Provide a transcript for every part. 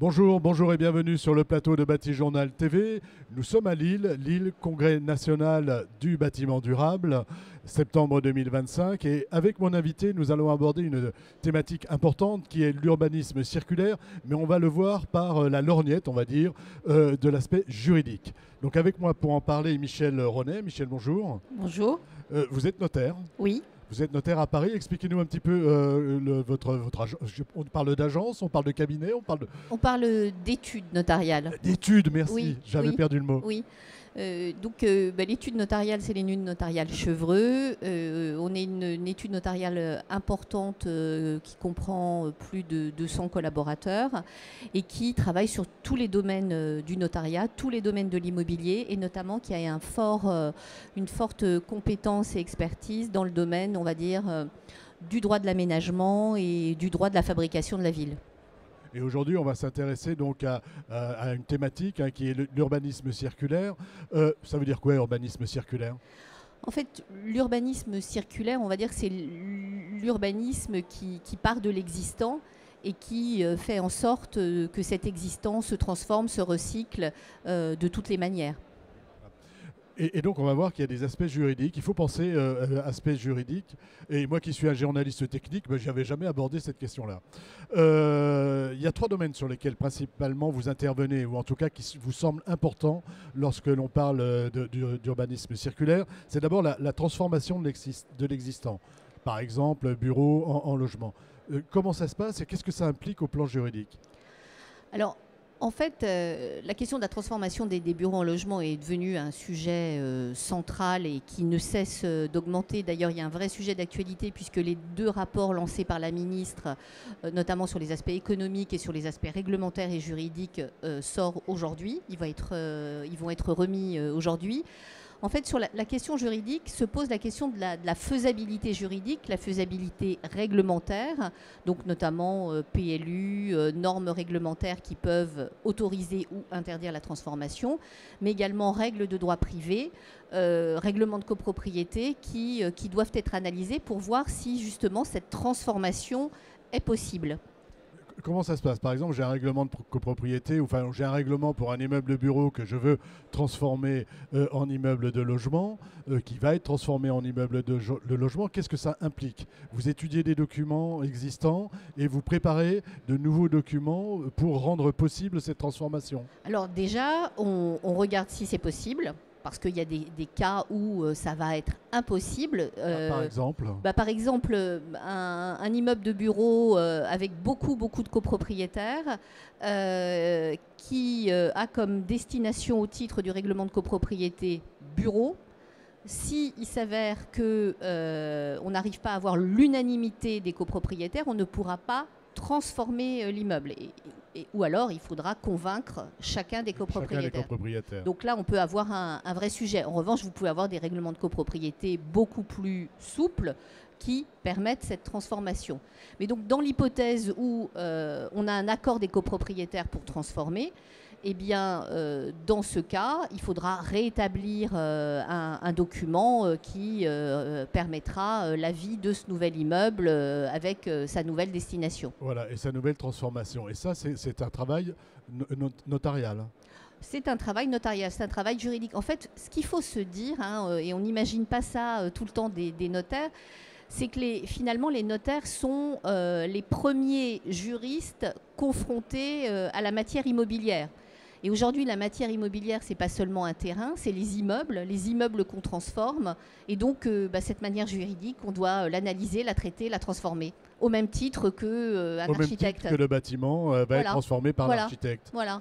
Bonjour, bonjour et bienvenue sur le plateau de Bâti Journal TV. Nous sommes à Lille, Lille, Congrès national du bâtiment durable, septembre 2025. Et avec mon invité, nous allons aborder une thématique importante qui est l'urbanisme circulaire, mais on va le voir par la lorgnette, on va dire, de l'aspect juridique. Donc avec moi pour en parler, Michel Ronet. Michel, bonjour. Bonjour. Vous êtes notaire. Oui. Vous êtes notaire à Paris. Expliquez-nous un petit peu votre agence. On parle d'agence, on parle de cabinet, On parle d'études notariales. D'études, merci. Oui, J'avais oui, perdu le mot. Oui. L'étude notariale, c'est l'étude notariale Chevreux. On est une étude notariale importante qui comprend plus de 200 collaborateurs et qui travaille sur tous les domaines du notariat, tous les domaines de l'immobilier et notamment qui a une forte compétence et expertise dans le domaine, on va dire, du droit de l'aménagement et du droit de la fabrication de la ville. Et aujourd'hui, on va s'intéresser donc à une thématique qui est l'urbanisme circulaire. Ça veut dire quoi, urbanisme circulaire ? En fait, l'urbanisme circulaire, on va dire que c'est l'urbanisme qui part de l'existant et qui fait en sorte que cet existant se transforme, se recycle de toutes les manières. Et donc, on va voir qu'il y a des aspects juridiques. Il faut penser aspects juridiques. Et moi qui suis un journaliste technique, je n'avais jamais abordé cette question-là. Il y a 3 domaines sur lesquels principalement vous intervenez, ou en tout cas qui vous semblent importants lorsque l'on parle d'urbanisme circulaire. C'est d'abord la transformation de l'existant. Par exemple, bureau en logement. Comment ça se passe et qu'est-ce que ça implique au plan juridique ? Alors, en fait, la question de la transformation des bureaux en logement est devenue un sujet central et qui ne cesse d'augmenter. D'ailleurs, il y a un vrai sujet d'actualité puisque les 2 rapports lancés par la ministre, notamment sur les aspects économiques et sur les aspects réglementaires et juridiques, sortent aujourd'hui. Ils vont être remis aujourd'hui. En fait, sur la question juridique, se pose la question de la faisabilité juridique, la faisabilité réglementaire, donc notamment PLU, normes réglementaires qui peuvent autoriser ou interdire la transformation, mais également règles de droit privé, règlements de copropriété qui doivent être analysés pour voir si justement cette transformation est possible. Comment ça se passe ? Par exemple, j'ai un règlement de copropriété, enfin j'ai un règlement pour un immeuble de bureau que je veux transformer en immeuble de logement, qui va être transformé en immeuble de logement. Qu'est-ce que ça implique ? Vous étudiez des documents existants et vous préparez de nouveaux documents pour rendre possible cette transformation. Alors déjà, on regarde si c'est possible. Parce qu'il y a des cas où ça va être impossible. Par exemple Par exemple, un immeuble de bureau avec beaucoup de copropriétaires qui a comme destination au titre du règlement de copropriété bureau. S'il s'avère qu'on n'arrive pas à avoir l'unanimité des copropriétaires, on ne pourra pas transformer l'immeuble. Ou alors, il faudra convaincre chacun des copropriétaires. Donc là, on peut avoir un vrai sujet. En revanche, vous pouvez avoir des règlements de copropriété beaucoup plus souples qui permettent cette transformation. Mais donc, dans l'hypothèse où on a un accord des copropriétaires pour transformer, eh bien, dans ce cas, il faudra rétablir un document qui permettra la vie de ce nouvel immeuble avec sa nouvelle destination. Voilà, et sa nouvelle transformation. Et ça, c'est un travail notarial. C'est un travail notarial, c'est un travail juridique. En fait, ce qu'il faut se dire, et on n'imagine pas ça tout le temps des notaires, c'est que finalement, les notaires sont les premiers juristes confrontés à la matière immobilière. Et aujourd'hui, la matière immobilière, ce n'est pas seulement un terrain, c'est les immeubles qu'on transforme. Et donc, cette manière juridique, on doit l'analyser, la traiter, la transformer, au même titre qu'un architecte. Au même titre que le bâtiment va être transformé par l'architecte. Voilà.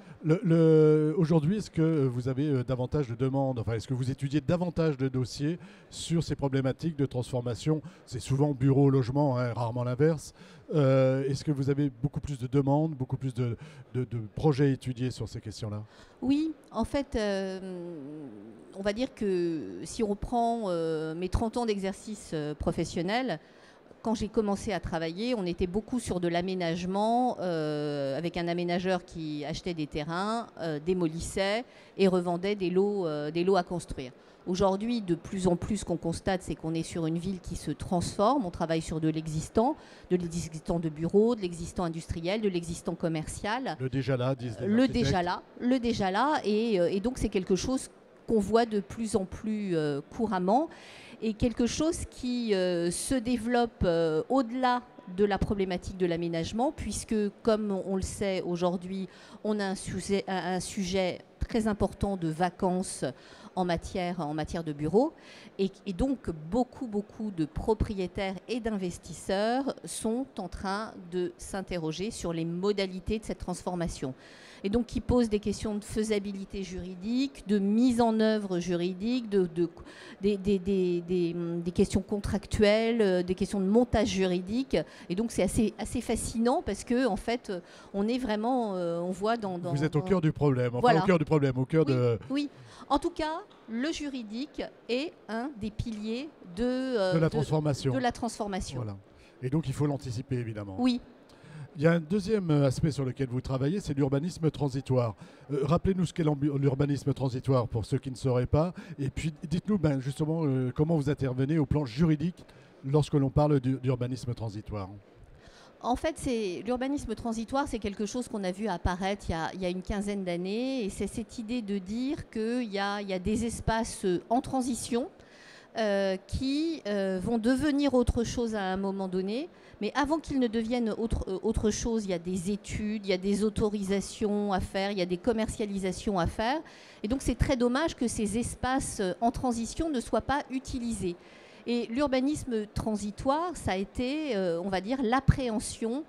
Aujourd'hui, est-ce que vous avez davantage de demandes, est-ce que vous étudiez davantage de dossiers sur ces problématiques de transformation ? C'est souvent bureau, logement, rarement l'inverse. Est-ce que vous avez beaucoup plus de demandes, beaucoup plus de projets étudiés sur ces questions-là ? Oui, en fait, on va dire que si on prend mes 30 ans d'exercice professionnel, quand j'ai commencé à travailler, on était beaucoup sur de l'aménagement, avec un aménageur qui achetait des terrains, démolissait et revendait des lots à construire. Aujourd'hui, de plus en plus, ce qu'on constate, c'est qu'on est sur une ville qui se transforme. On travaille sur de l'existant de bureaux, de l'existant industriel, de l'existant commercial. Le déjà là, disent les le déjà là. Et donc, c'est quelque chose qu'on voit de plus en plus couramment et quelque chose qui se développe au-delà de la problématique de l'aménagement, puisque, comme on le sait aujourd'hui, on a un sujet très important de vacances en matière de bureaux. Et donc, beaucoup de propriétaires et d'investisseurs sont en train de s'interroger sur les modalités de cette transformation. Et donc, qui posent des questions de faisabilité juridique, de mise en œuvre juridique, des questions contractuelles, des questions de montage juridique. Et donc, c'est assez fascinant parce que, en fait, on est vraiment, on voit dans... Vous êtes au cœur du problème, enfin voilà. Au cœur du problème, au cœur de... Oui. En tout cas, le juridique est un des piliers de la transformation. Voilà. Et donc, il faut l'anticiper, évidemment. Oui. Il y a un deuxième aspect sur lequel vous travaillez, c'est l'urbanisme transitoire. Rappelez-nous ce qu'est l'urbanisme transitoire pour ceux qui ne sauraient pas. Et puis, dites-nous justement comment vous intervenez au plan juridique lorsque l'on parle d'urbanisme transitoire. En fait, l'urbanisme transitoire, c'est quelque chose qu'on a vu apparaître il y a une quinzaine d'années. Et c'est cette idée de dire qu'il y a des espaces en transition qui vont devenir autre chose à un moment donné. Mais avant qu'ils ne deviennent autre chose, il y a des études, il y a des autorisations à faire, il y a des commercialisations à faire. Et donc, c'est très dommage que ces espaces en transition ne soient pas utilisés. Et l'urbanisme transitoire, ça a été, on va dire, l'appréhension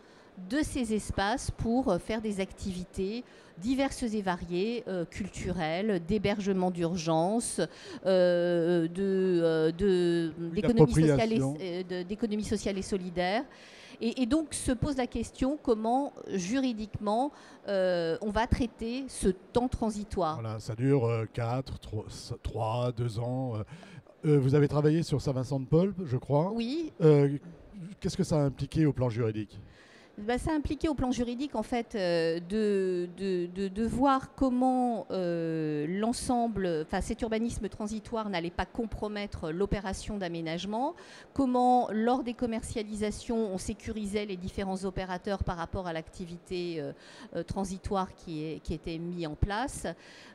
de ces espaces pour faire des activités diverses et variées, culturelles, d'hébergement d'urgence, d'économie sociale et solidaire. Et donc se pose la question comment juridiquement on va traiter ce temps transitoire. Voilà, ça dure 4, 3, 2 ans. Vous avez travaillé sur Saint-Vincent-de-Paul, je crois. Oui. Qu'est-ce que ça a impliqué au plan juridique ? Ça a impliqué au plan juridique en fait de voir comment cet urbanisme transitoire n'allait pas compromettre l'opération d'aménagement, comment lors des commercialisations on sécurisait les différents opérateurs par rapport à l'activité transitoire qui était mise en place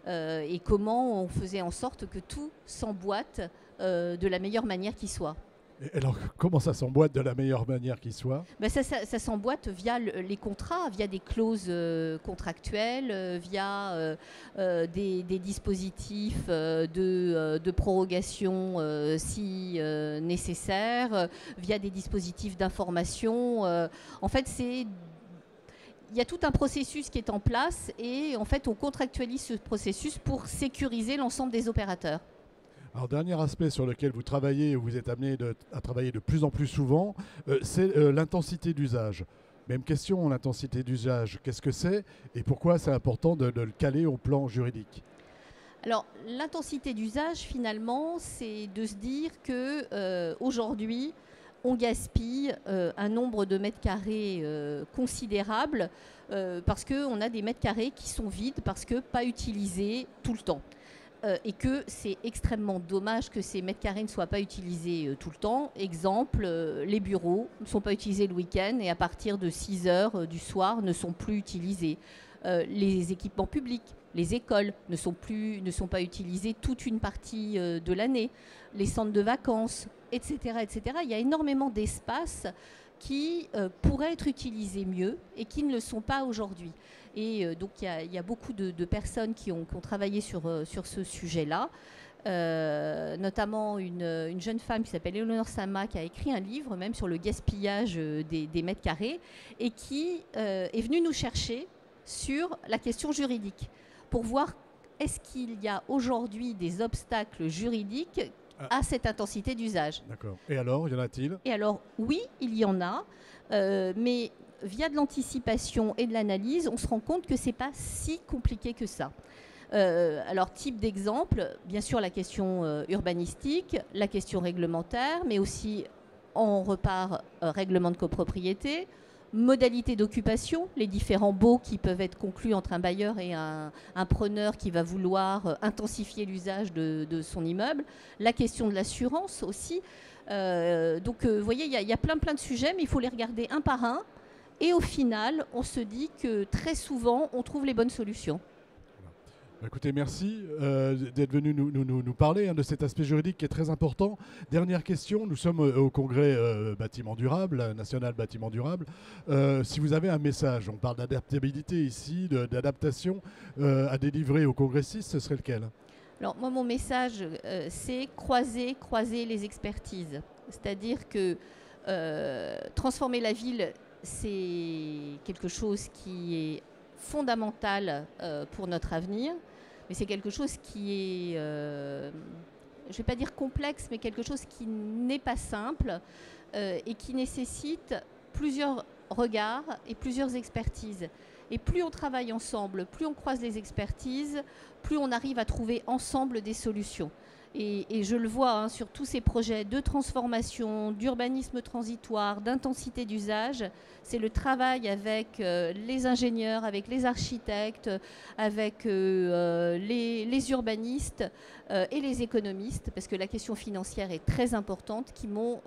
et comment on faisait en sorte que tout s'emboîte de la meilleure manière qui soit. Et alors, comment ça s'emboîte de la meilleure manière qui soit ? Ça s'emboîte via les contrats, via des clauses contractuelles, via des dispositifs de prorogation si nécessaire, via des dispositifs d'information. En fait, il y a tout un processus qui est en place et en fait, on contractualise ce processus pour sécuriser l'ensemble des opérateurs. Alors, dernier aspect sur lequel vous travaillez, vous êtes amené à travailler de plus en plus souvent, c'est l'intensité d'usage. Même question, l'intensité d'usage, qu'est-ce que c'est et pourquoi c'est important de le caler au plan juridique ? Alors, l'intensité d'usage, finalement, c'est de se dire qu'aujourd'hui, on gaspille un nombre de mètres carrés considérable parce qu'on a des mètres carrés qui sont vides parce que pas utilisés tout le temps. Et que c'est extrêmement dommage que ces mètres carrés ne soient pas utilisés tout le temps. Exemple, les bureaux ne sont pas utilisés le week-end et à partir de 6 heures du soir ne sont plus utilisés. Les équipements publics, les écoles ne sont pas utilisés toute une partie de l'année. Les centres de vacances, etc., etc. Il y a énormément d'espaces qui pourraient être utilisés mieux et qui ne le sont pas aujourd'hui. Et donc, il y a beaucoup de personnes qui ont travaillé sur ce sujet-là, notamment une jeune femme qui s'appelle Éléonore Sama, qui a écrit un livre même sur le gaspillage des mètres carrés et qui est venue nous chercher sur la question juridique pour voir est-ce qu'il y a aujourd'hui des obstacles juridiques à cette intensité d'usage. D'accord. Et alors, y en a-t-il ? Et alors, oui, il y en a, mais via de l'anticipation et de l'analyse, on se rend compte que ce n'est pas si compliqué que ça. Alors, type d'exemple, bien sûr la question urbanistique, la question réglementaire, mais aussi on repart règlement de copropriété, modalités d'occupation, les différents baux qui peuvent être conclus entre un bailleur et un preneur qui va vouloir intensifier l'usage de son immeuble, la question de l'assurance aussi. Donc vous voyez, il y a plein de sujets, mais il faut les regarder un par un. Et au final, on se dit que très souvent, on trouve les bonnes solutions. Écoutez, merci d'être venu nous parler de cet aspect juridique qui est très important. Dernière question, nous sommes au congrès bâtiment durable, national bâtiment durable. Si vous avez un message, on parle d'adaptabilité ici, d'adaptation à délivrer aux congressistes, ce serait lequel? Alors moi, mon message, c'est croiser les expertises. C'est-à-dire que transformer la ville, c'est quelque chose qui est fondamental pour notre avenir, mais c'est quelque chose qui est, je ne vais pas dire complexe, mais quelque chose qui n'est pas simple et qui nécessite plusieurs regards et plusieurs expertises. Et plus on travaille ensemble, plus on croise les expertises, plus on arrive à trouver ensemble des solutions. Et je le vois sur tous ces projets de transformation, d'urbanisme transitoire, d'intensité d'usage, c'est le travail avec les ingénieurs, avec les architectes, avec les urbanistes et les économistes, parce que la question financière est très importante, qui m'ont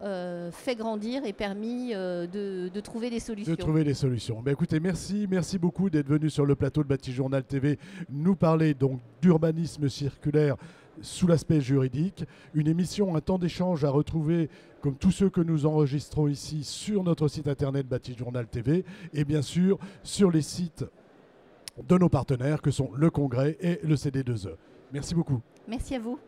fait grandir et permis de trouver des solutions. De trouver des solutions. Ben écoutez, merci beaucoup d'être venu sur le plateau de Bâti-Journal TV nous parler donc d'urbanisme circulaire sous l'aspect juridique. Une émission, un temps d'échange à retrouver comme tous ceux que nous enregistrons ici sur notre site internet Bâti-Journal TV et bien sûr sur les sites de nos partenaires que sont le Congrès et le CD2E. Merci beaucoup. Merci à vous.